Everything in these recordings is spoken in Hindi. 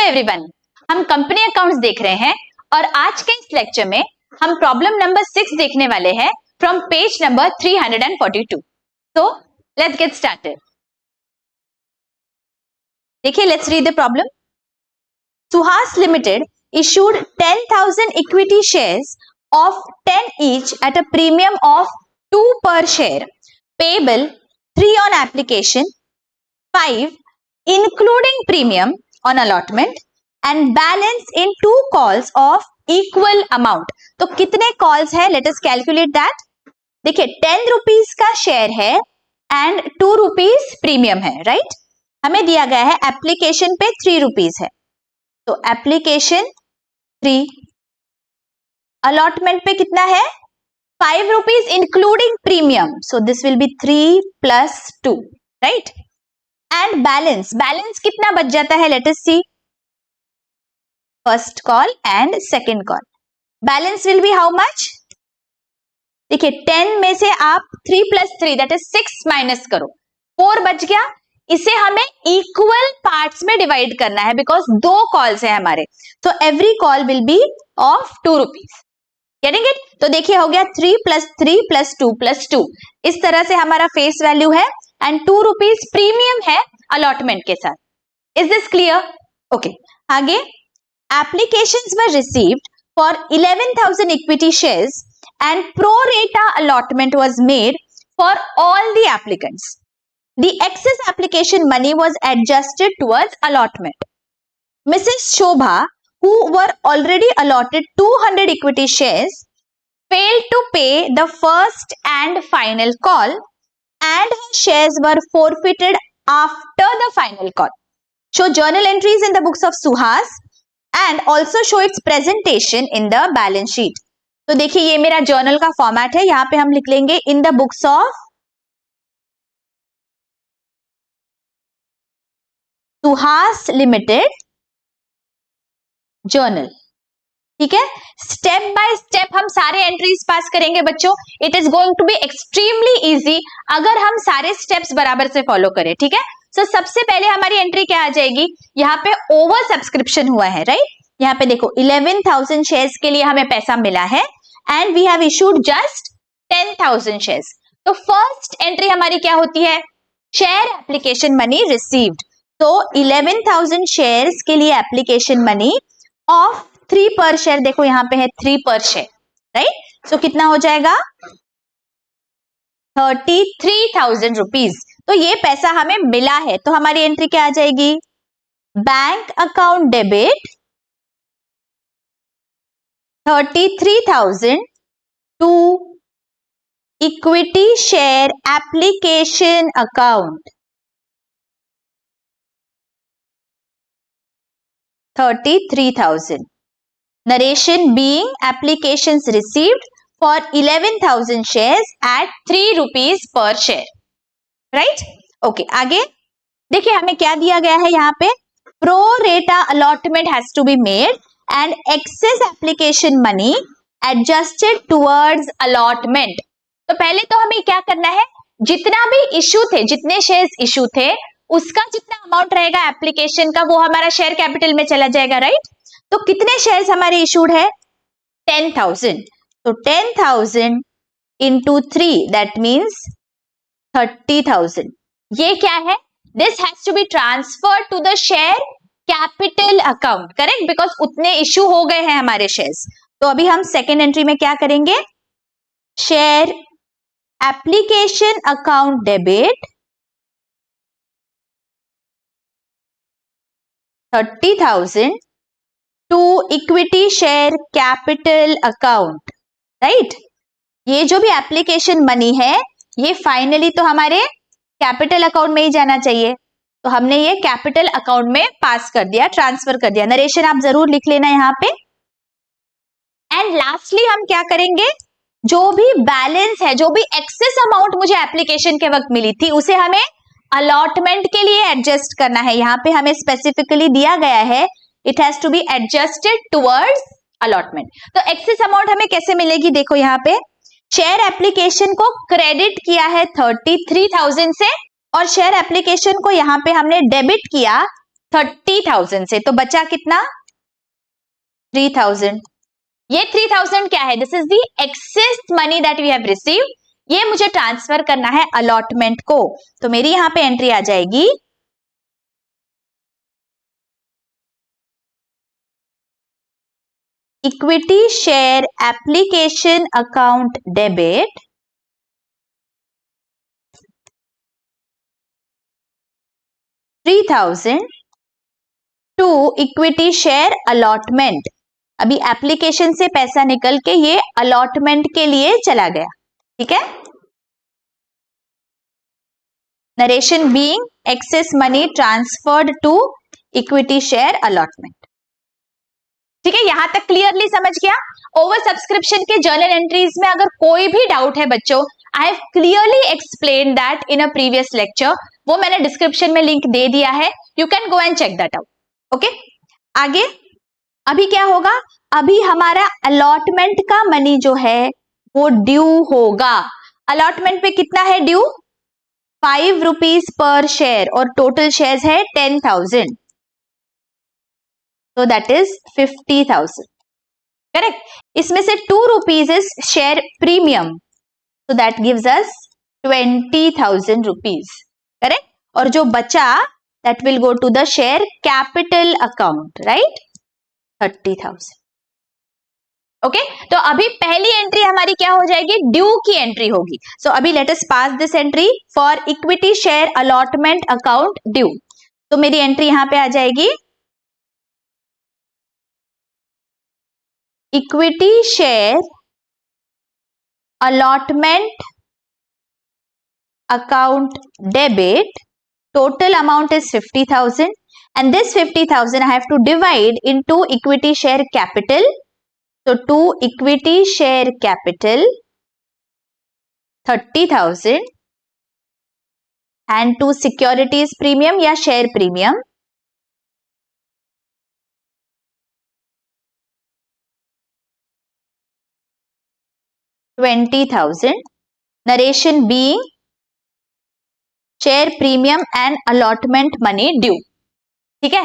हेलो एवरीवन, हम कंपनी अकाउंट्स देख रहे हैं और आज के इस लेक्चर में हम प्रॉब्लम नंबर 6 देखने वाले हैं फ्रॉम पेज नंबर 342। तो लेट्स गेट स्टार्टेड। देखिए, let's read the problem. Suhas limited issued 10,000 equity shares of 10 each at a premium of 2 per share, payable 3 on application, 5 including premium on allotment and balance in 2 calls of equal amount। तो कितने कॉल्स है? Let us calculate that. देखिए, 10 रुपीज का शेयर है एंड 2 रुपीज प्रीमियम है, राइट? हमें दिया गया है एप्लीकेशन पे 3 रुपीज है, तो एप्लीकेशन 3, अलॉटमेंट पे कितना है? 5 rupees including premium, so this will be 3 plus 2, right? And balance कितना बच जाता है? Let us see first call and second call. Balance will be how much? देखिए, 10 में से आप 3 प्लस 3 दैट इज 6 माइनस करो, 4 बच गया। इसे हमें इक्वल पार्ट्स में डिवाइड करना है बिकॉज 2 कॉल्स है हमारे, तो every call will be of 2 rupees. Getting it? तो देखिए, हो गया 3 प्लस 3 प्लस 2 प्लस 2। इस तरह से हमारा फेस वैल्यू है एंड 2 रुपीज प्रीमियम है अलॉटमेंट के साथ। Is this clear? ओके, आगे। Applications were received for 11,000 equity shares and pro रेटा allotment was made for all the applicants. The excess application money was adjusted towards allotment. Mrs. Shobha, who were already allotted 200 equity shares, failed to pay the first and final call, and her shares were forfeited after the final call. Show journal entries in the books of Suhas and also show its presentation in the balance sheet. तो देखिए, ये मेरा जर्नल का फॉर्मेट है। यहाँ पे हम लिख लेंगे in the books of Suhas limited journal. ठीक है, स्टेप बाय स्टेप हम सारे एंट्रीज पास करेंगे बच्चों। It is going to be extremely easy अगर हम सारे स्टेप्स बराबर से फॉलो करें। ठीक है, सो सबसे पहले हमारी एंट्री क्या आ जाएगी? यहाँ पे ओवर सब्सक्रिप्शन हुआ है, राइट? यहाँ पे देखो 11,000 शेयर्स के लिए हमें पैसा मिला है and we have issued just 10,000 shares. तो फर्स्ट एंट्री हमारी क्या होती है? Share application money received. तो 11,000 शेयर्स के लिए एप्लीकेशन मनी ऑफ 3 पर शेयर, देखो यहाँ पे है 3 पर शेयर, राइट? सो कितना हो जाएगा? 33,000 रुपीज। तो ये पैसा हमें मिला है, तो हमारी एंट्री क्या आ जाएगी? Bank account debit 33,000 to equity share application account 33,000. Narration being applications received for 11,000 shares at 3 rupees per share. Right? Okay, आगे देखिए हमें क्या दिया गया है यहाँ पे? Pro rata allotment has to be made and excess application money adjusted towards allotment. तो पहले तो हमें क्या करना है? जितना भी इशू थे, जितने शेयर्स इशू थे, उसका जितना अमाउंट रहेगा एप्लीकेशन का वो हमारा शेयर कैपिटल में चला जाएगा, राइट? तो कितने शेयर्स हमारे इशूड है? 10,000। तो 10,000 इंटू 3 दैट मीन्स 30,000। ये क्या है? This has to be transfer to the share capital account, correct? Because उतने इशू हो गए हैं हमारे शेयर्स। तो अभी हम सेकेंड एंट्री में क्या करेंगे? Share application account debit 30,000 to equity share capital account, right? ये जो भी एप्लीकेशन मनी है ये फाइनली तो हमारे कैपिटल अकाउंट में ही जाना चाहिए, तो हमने ये कैपिटल अकाउंट में पास कर दिया, ट्रांसफर कर दिया। नरेशन आप जरूर लिख लेना यहाँ पे। एंड लास्टली हम क्या करेंगे? जो भी बैलेंस है, जो भी एक्सेस अमाउंट मुझे एप्लीकेशन के वक्त मिली थी, उसे हमें अलॉटमेंट के लिए एडजस्ट करना है। यहाँ पे हमें स्पेसिफिकली दिया गया है it has to be adjusted towards allotment. तो एक्सेस अमाउंट हमें कैसे मिलेगी? देखो यहाँ पे शेयर एप्लीकेशन को क्रेडिट किया है 33,000 से और शेयर एप्लीकेशन को यहाँ पे हमने डेबिट किया 30,000 से, तो बचा कितना 3,000। ये 3,000 क्या है? This is the excess money that we have receive, ये मुझे ट्रांसफर करना है अलॉटमेंट को, तो मेरी यहां पे एंट्री आ जाएगी equity share application account debit 3,000 to equity share allotment. अभी एप्लीकेशन से पैसा निकल के ये अलॉटमेंट के लिए चला गया, ठीक है। Narration being excess money transferred to equity share allotment, ठीक है। यहां तक क्लियरली समझ गया। ओवर सब्सक्रिप्शन के जर्नल एंट्रीज में अगर कोई भी डाउट है बच्चों, I have clearly explain that in a previous lecture, वो मैंने डिस्क्रिप्शन में लिंक दे दिया है, you can go and check that out. Okay, आगे अभी क्या होगा? अभी हमारा अलॉटमेंट का मनी जो है वो ड्यू होगा। अलॉटमेंट पे कितना है ड्यू? 5 रुपीज पर शेयर, और टोटल शेयर्स है 10,000, so that is 50,000, करेक्ट। इसमें से 2 rupees is share premium, so that gives us 20,000 rupees, correct. और जो बचा that will go to the share capital account, right, 30,000। Okay, तो अभी पहली एंट्री हमारी क्या हो जाएगी? ड्यू की एंट्री होगी। सो अभी late us pass this entry for equity share allotment account due. तो मेरी एंट्री यहां पे आ जाएगी equity share allotment account debit, total amount is 50,000, and this 50,000 I have to divide into equity share capital, so to equity share capital 30,000 and to securities premium या share premium 20,000, narration being share premium and allotment money due, ठीक है।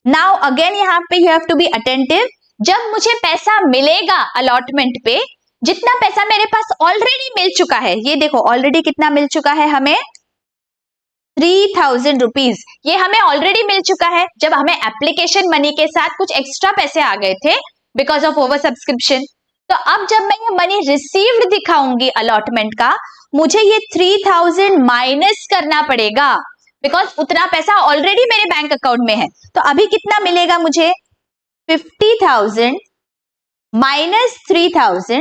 नाउ अगेन यहां पे you have to be attentive, जब मुझे पैसा मिलेगा अलॉटमेंट पे, जितना पैसा मेरे पास ऑलरेडी मिल चुका है, ये देखो ऑलरेडी कितना मिल चुका है हमें 3,000 रुपीज, ये हमें ऑलरेडी मिल चुका है। जब हमें एप्लीकेशन मनी के साथ कुछ एक्स्ट्रा पैसे आ गए थे बिकॉज ऑफ ओवर सब्सक्रिप्शन, तो अब जब मैं ये मनी रिसीव्ड दिखाऊंगी अलॉटमेंट का, मुझे ये 3,000 माइनस करना पड़ेगा बिकॉज उतना पैसा ऑलरेडी मेरे बैंक अकाउंट में है। तो अभी कितना मिलेगा मुझे? 50,000 minus 3,000,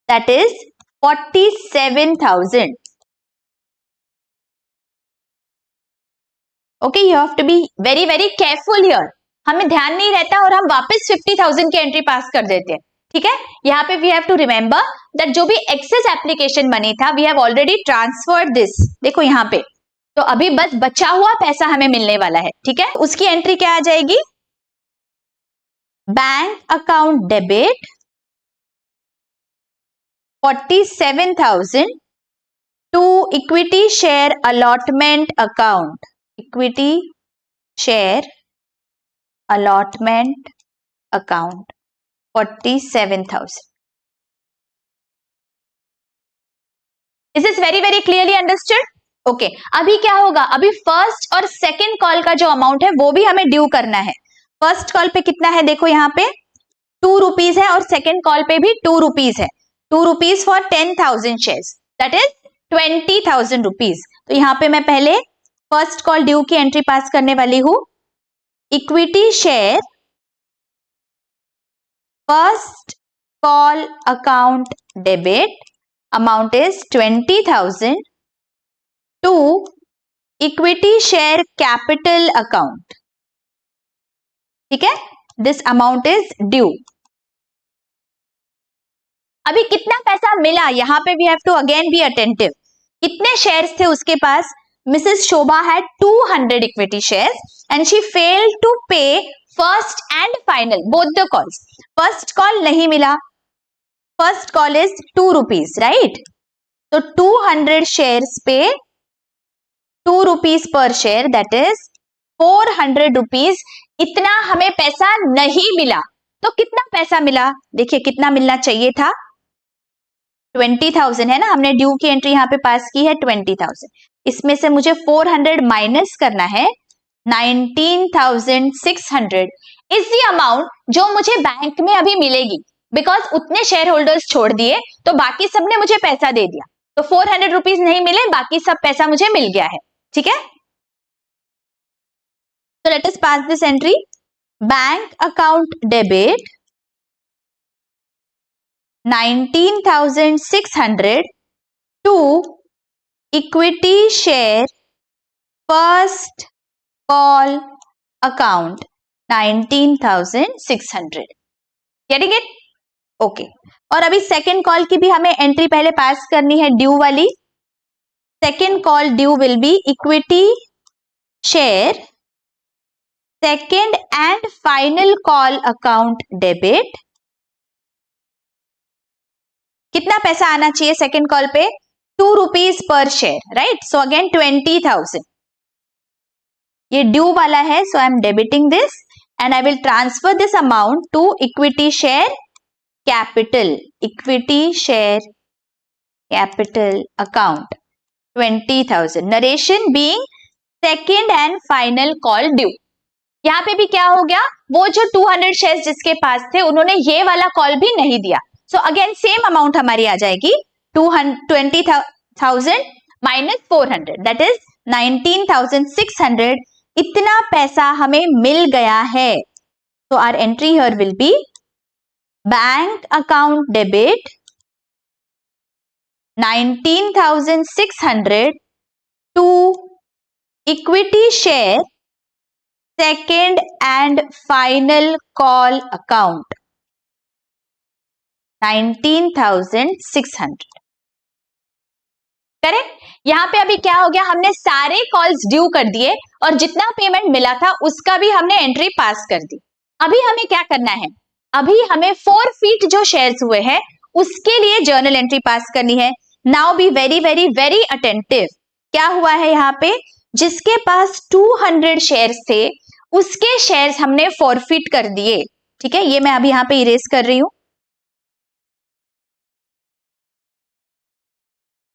that is 47,000। Okay, you have to be very very careful here, हमें ध्यान नहीं रहता और हम वापस 50,000 की एंट्री पास कर देते हैं, ठीक है। यहाँ पे we have to remember that जो भी एक्सेस एप्लीकेशन मनी था we have already transferred this, देखो यहाँ पे, तो अभी बस बचा हुआ पैसा हमें मिलने वाला है, ठीक है। उसकी एंट्री क्या आ जाएगी? Bank account debit 47,000 to equity share allotment account, equity share allotment account 47,000। Is this very very clearly understood? Okay, अभी क्या होगा? अभी फर्स्ट और सेकंड कॉल का जो अमाउंट है वो भी हमें ड्यू करना है। फर्स्ट कॉल पे कितना है? देखो यहाँ पे 2 रुपीज है, और सेकंड कॉल पे भी 2 रुपीज है। 2 rupees for 10,000 shares, that is 20,000 rupees. तो यहाँ पे मैं पहले फर्स्ट कॉल ड्यू की एंट्री पास करने वाली हूं। Equity share first call account debit, amount is 20,000 to equity share capital account, ठीक है। This amount is due. अभी कितना पैसा मिला? यहां पे we have to again be attentive. कितने शेयर्स थे उसके पास? Mrs Shobha had 200 equity shares and she failed to पे first and final both the calls. First call नहीं मिला, first call is 2 rupees, right. तो 200 शेयर्स पे 2 rupees per share, that is 400 rupees, इतना हमें पैसा नहीं मिला। तो कितना पैसा मिला, देखिए कितना मिलना चाहिए था, 20,000 है ना, हमने ड्यू की एंट्री यहाँ पे पास की है 20,000, इसमें से मुझे 400 माइनस करना है, 19,600 इज द अमाउंट जो मुझे बैंक में अभी मिलेगी, बिकॉज उतने शेयर होल्डर्स छोड़ दिए तो बाकी सबने मुझे पैसा दे दिया, तो 400 रुपीज नहीं मिले, बाकी सब पैसा मुझे मिल गया है। ठीक है, तो let us pass this entry, bank account debit 19,600 to equity share first call account 19,600, getting it? Okay, और अभी सेकेंड कॉल की भी हमें एंट्री पहले पास करनी है, ड्यू वाली। Second call due will be equity share second and final call account debit, कितना पैसा आना चाहिए सेकेंड कॉल पे, 2 rupees per share, right? So again 20,000, ये ड्यू वाला है, so I am debiting this and I will transfer this amount to equity share capital, equity share capital account 20,000, narration being second and final call due. यहाँ पे भी क्या हो गया, वो जो 200 शेयर्स जिसके पास थे उन्होंने ये वाला कॉल भी नहीं दिया, सो अगेन सेम अमाउंट हमारी आ जाएगी, 20,000 माइनस 400 दैट इज 19,600, इतना पैसा हमें मिल गया है। तो our entry here will be bank account debit 19,600 to equity share second and final call account 19,600, correct? यहां पे अभी क्या हो गया, हमने सारे कॉल्स ड्यू कर दिए और जितना पेमेंट मिला था उसका भी हमने एंट्री पास कर दी। अभी हमें क्या करना है, अभी हमें 4 फीट जो शेयर्स हुए हैं उसके लिए जर्नल एंट्री पास करनी है। Now B very very very attentive, क्या हुआ है यहाँ पे, जिसके पास 200 शेयर्स थे उसके शेयर्स हमने फॉरफिट कर दिए। ठीक है, ये मैं अभी यहाँ पे इरेज कर रही हूं।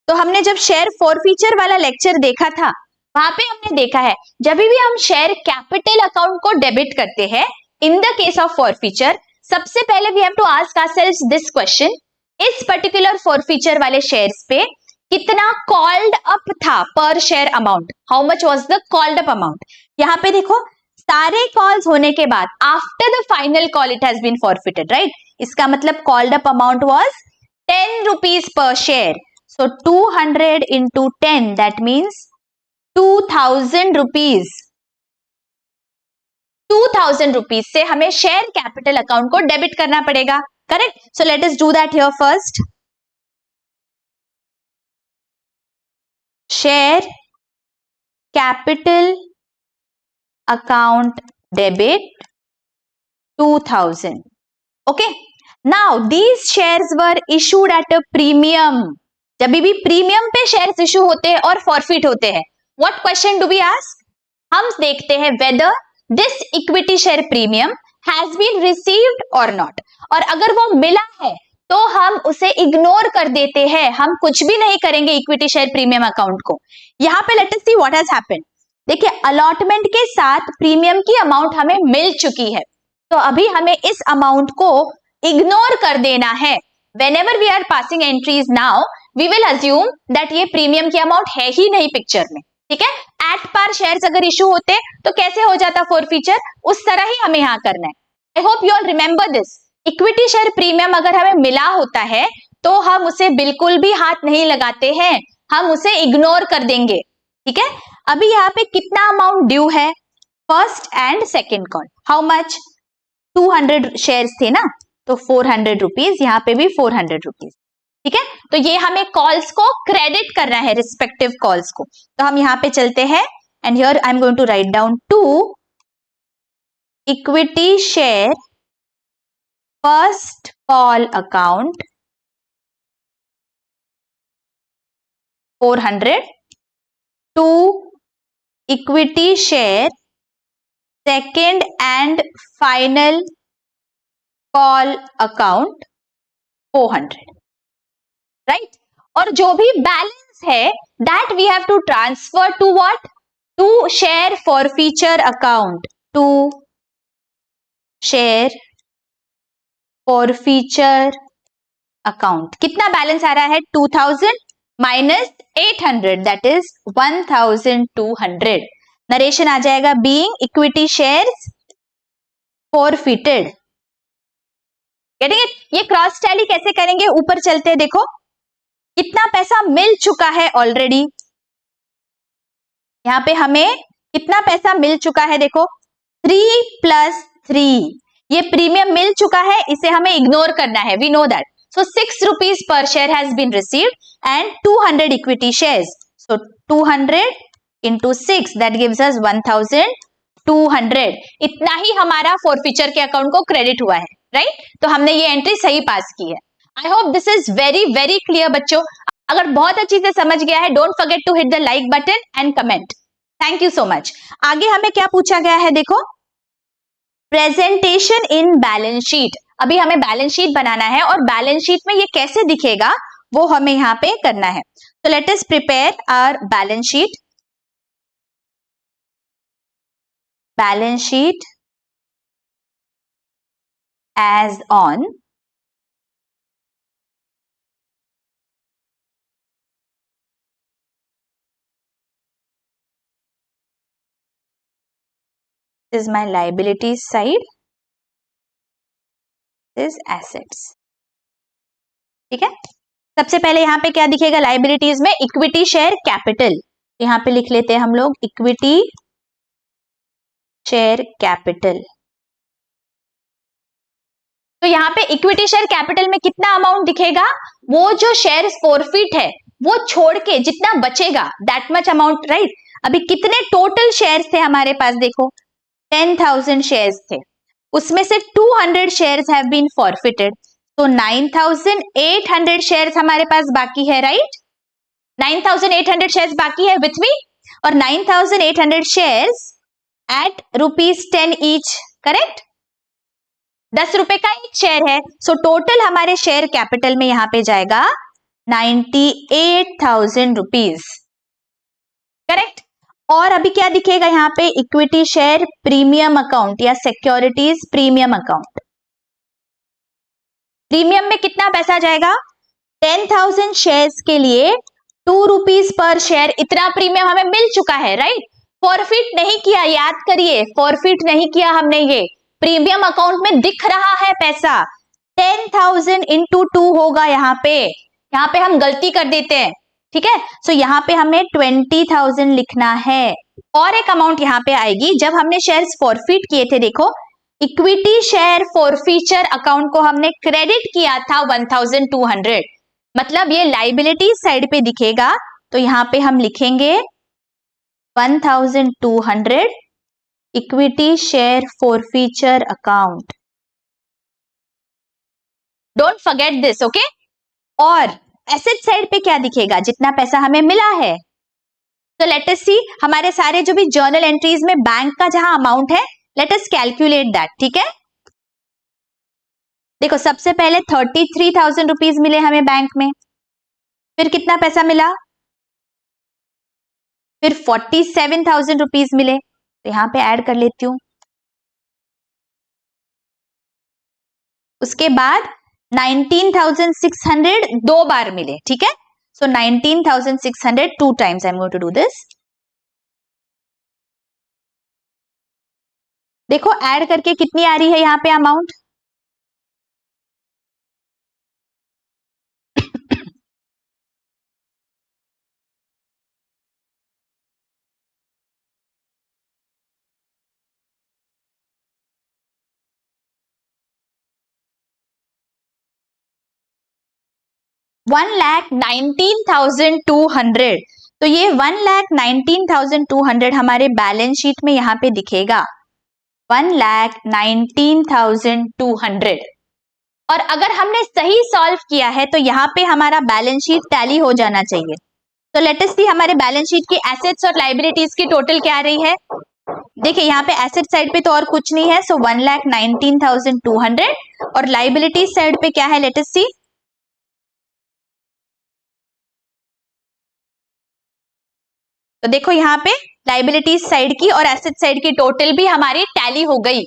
तो हमने जब शेयर फॉरफीचर वाला लेक्चर देखा था वहां पे हमने देखा है जब भी हम शेयर कैपिटल अकाउंट को डेबिट करते हैं in the case of forfeiture, सबसे पहले we have to ask ourselves this question, इस पर्टिकुलर फॉरफीचर वाले शेयर्स पे कितना कॉल्ड अप था per share amount, how much was the called up amount. यहाँ पे देखो सारे कॉल्स होने के बाद after the final call it has been forfeited, right? इसका मतलब called up amount was 10 rupees per share, so 200 into 10 that means 2,000 rupees, 2,000 rupees से हमें शेयर कैपिटल अकाउंट को डेबिट करना पड़ेगा, correct? So let us do that here first, share capital account debit 2,000, okay? Now these shares were issued at a premium, जब भी प्रीमियम पे शेयर्स इशू होते हैं और फॉरफिट होते हैं, what question do we ask, हम देखते हैं whether this equity share premium has been received और नॉट, और अगर वो मिला है तो हम उसे इग्नोर कर देते हैं, हम कुछ भी नहीं करेंगे इक्विटी शेयर प्रीमियम अकाउंट को। यहाँ पे late us see what has happened, देखिए अलॉटमेंट के साथ प्रीमियम की अमाउंट हमें मिल चुकी है, तो अभी हमें इस अमाउंट को इग्नोर कर देना है। whenever we are passing entries now we will assume that ये प्रीमियम की अमाउंट है ही नहीं पिक्चर में, ठीक है? एट पार शेयर्स अगर इशू होते तो कैसे हो जाता फॉरफीचर, उस तरह ही हमें यहाँ करना है। I hope you all remember this, equity share premium अगर हमें मिला होता है तो हम उसे बिल्कुल भी हाथ नहीं लगाते हैं, हम उसे इग्नोर कर देंगे, ठीक है? अभी यहाँ पे कितना अमाउंट ड्यू है, first and second call, how much, 200 shares थे ना, तो 400 रुपीज, यहाँ पे भी 400 रुपीज, ठीक है? तो ये हमें कॉल्स को क्रेडिट करना है, रिस्पेक्टिव कॉल्स को, तो हम यहाँ पे चलते हैं and here I am going to write down to equity share first call account 400 to equity share second and final call account 400, right. और जो भी बैलेंस है that we have to transfer to what, to share forfeiture account, to share forfeiture account. कितना बैलेंस आ रहा है, 2000 माइनस 800 दैट इज 1200। नरेशन आ जाएगा being equity shares forfeited. Getting it? ये क्रॉस टैली कैसे करेंगे, ऊपर चलते हैं। देखो कितना पैसा मिल चुका है ऑलरेडी, यहां पे हमें कितना पैसा मिल चुका है, देखो 3 + 3, ये प्रीमियम मिल चुका है, इसे हमें इग्नोर करना है, we know that. So 6 rupees per share has been received and 200 equity shares. So 200 into 6 that gives us 1200. इतना ही हमारा फॉरफीचर के अकाउंट को क्रेडिट हुआ है, राइट? तो हमने ये एंट्री सही पास की है। I hope this is very very clear बच्चों। अगर बहुत अच्छी से समझ गया है, don't forget to hit the like button and comment. Thank you so much. आगे हमें क्या पूछा गया है, देखो प्रेजेंटेशन इन बैलेंस शीट। अभी हमें बैलेंस शीट बनाना है और बैलेंस शीट में ये कैसे दिखेगा वो हमें यहाँ पे करना है। तो let us prepare our balance sheet. Balance sheet as on is my liabilities side, is assets। ठीक है, सबसे पहले यहाँ पे क्या दिखेगा लाइबिलिटीज में, इक्विटी शेयर कैपिटल। यहाँ पे लिख लेते हैं हम लोग इक्विटी शेयर कैपिटल। तो यहाँ पे इक्विटी शेयर कैपिटल में कितना अमाउंट दिखेगा, वो जो शेयर फॉरफिट है वो छोड़ के जितना बचेगा दैट मच अमाउंट, राइट। अभी कितने टोटल शेयर्स थे हमारे पास, देखो 10,000 शेयर्स थे, उसमें से 200 शेयर्स हैव बीन फॉरफिटेड, तो 9,800 शेयर्स हमारे पास बाकी है, राइट। 9,800 शेयर्स बाकी है विथ मी, और 9,800 शेयर्स एट ₹10 ईच, करेक्ट। 10 रुपए का एक शेयर है, सो टोटल हमारे शेयर कैपिटल में यहां पे जाएगा 98,000 रुपीज, करेक्ट। और अभी क्या दिखेगा यहाँ पे, इक्विटी शेयर प्रीमियम अकाउंट या सिक्योरिटीज प्रीमियम अकाउंट। प्रीमियम में कितना पैसा जाएगा, 10,000 शेयर्स के लिए 2 रुपीज पर शेयर, इतना प्रीमियम हमें मिल चुका है, राइट। फॉरफिट नहीं किया, याद करिए फॉरफिट नहीं किया हमने, ये प्रीमियम अकाउंट में दिख रहा है पैसा। 10,000 इंटू 2 होगा यहाँ पे हम गलती कर देते हैं, ठीक है। सो यहाँ पे हमें 20,000 लिखना है। और एक अमाउंट यहाँ पे आएगी जब हमने शेयर्स फॉरफिट किए थे, देखो इक्विटी शेयर फॉरफीचर अकाउंट को हमने क्रेडिट किया था 1,200, मतलब ये लाइबिलिटी साइड पे दिखेगा, तो यहाँ पे हम लिखेंगे 1,200 equity share forfeiture account. Don't forget this, okay. और एसेट साइड पे क्या दिखेगा, जितना पैसा हमें मिला है। तो लेट अस सी, हमारे सारे जो भी जर्नल एंट्रीज में बैंक का जहां अमाउंट है, लेट अस कैलकुलेट दैट, ठीक है। देखो सबसे पहले 33,000 रुपीज मिले हमें बैंक में, फिर कितना पैसा मिला, फिर 47,000 रुपीज मिले, तो यहां पे ऐड कर लेती हूं। उसके बाद 19,600 दो बार मिले, ठीक है। So 19,600 2 times, I am going to do this. देखो ऐड करके कितनी आ रही है यहाँ पे अमाउंट, $1,19,200। तो ये 1,19,200 हमारे बैलेंस शीट में यहाँ पे दिखेगा, 1,19,200। और अगर हमने सही सॉल्व किया है तो यहाँ पे हमारा बैलेंस शीट टैली हो जाना चाहिए। तो लेट अस सी हमारे बैलेंस शीट की एसेट्स और लाइबिलिटीज की टोटल क्या आ रही है, देखिए यहाँ पे एसेट साइड पे तो और कुछ नहीं है, सो 1,19,200 और लाइबिलिटी साइड पे क्या है, लेट अस सी। तो देखो यहाँ पे लाइबिलिटी साइड की और एसेट साइड की टोटल भी हमारी टैली हो गई,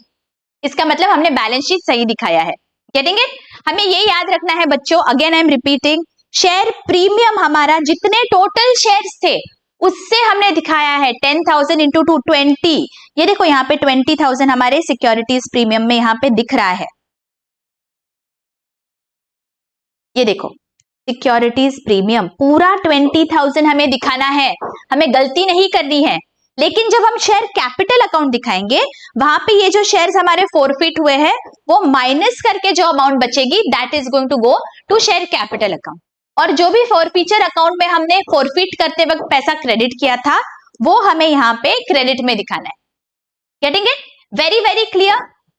इसका मतलब हमने बैलेंस शीट सही दिखाया है। Getting it? हमें ये याद रखना है बच्चों, again I am repeating, share premium हमारा जितने टोटल शेयर्स थे उससे हमने दिखाया है 10,000 इंटू 220। ये देखो यहाँ पे 20,000 हमारे सिक्योरिटीज प्रीमियम में यहाँ पे दिख रहा है। ये देखो सिक्योरिटीज प्रीमियम पूरा 20,000 हमें दिखाना है, हमें गलती नहीं करनी है। लेकिन जब हम शेयर कैपिटल अकाउंट दिखाएंगे वहां पे ये जो शेयर्स हमारे फोरफिट हुए हैं वो माइनस करके जो अमाउंट बचेगी that is going to go to share capital account. और जो भी फोरफीचर अकाउंट में हमने फोरफिट करते वक्त पैसा क्रेडिट किया था वो हमें यहाँ पे क्रेडिट में दिखाना है। Getting it? Very very clear?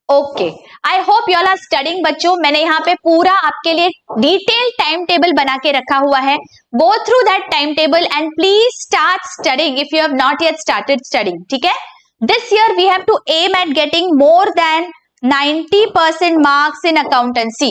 Okay, I hope you all are studying बच्चों। मैंने यहाँ पे पूरा आपके लिए डिटेल टाइम टेबल बना के रखा हुआ है, go through that time table and please start studying if you have not yet started studying. ठीक है, this year we have to aim at getting more than 90% marks in accountancy.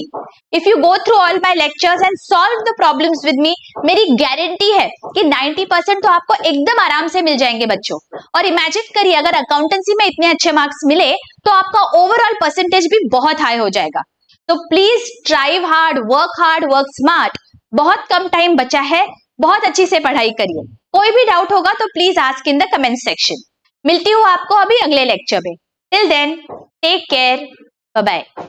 If you go through all my lectures and solve the problems with me, मेरी गारंटी है कि 90% तो आपको एकदम आराम से मिल जाएंगे बच्चों। और इमेजिन करिए अगर अकाउंटेंसी में इतने अच्छे मार्क्स मिले तो आपका ओवरऑल परसेंटेज भी बहुत हाई हो जाएगा। तो please strive hard, work smart. बहुत कम टाइम बचा है, बहुत अच्छी से पढ़ाई करिए। कोई भी डाउट होगा तो please ask in the comment section. मिलती हूँ आपको अभी अगले लेक्चर में। Till then, take care. Bye-bye.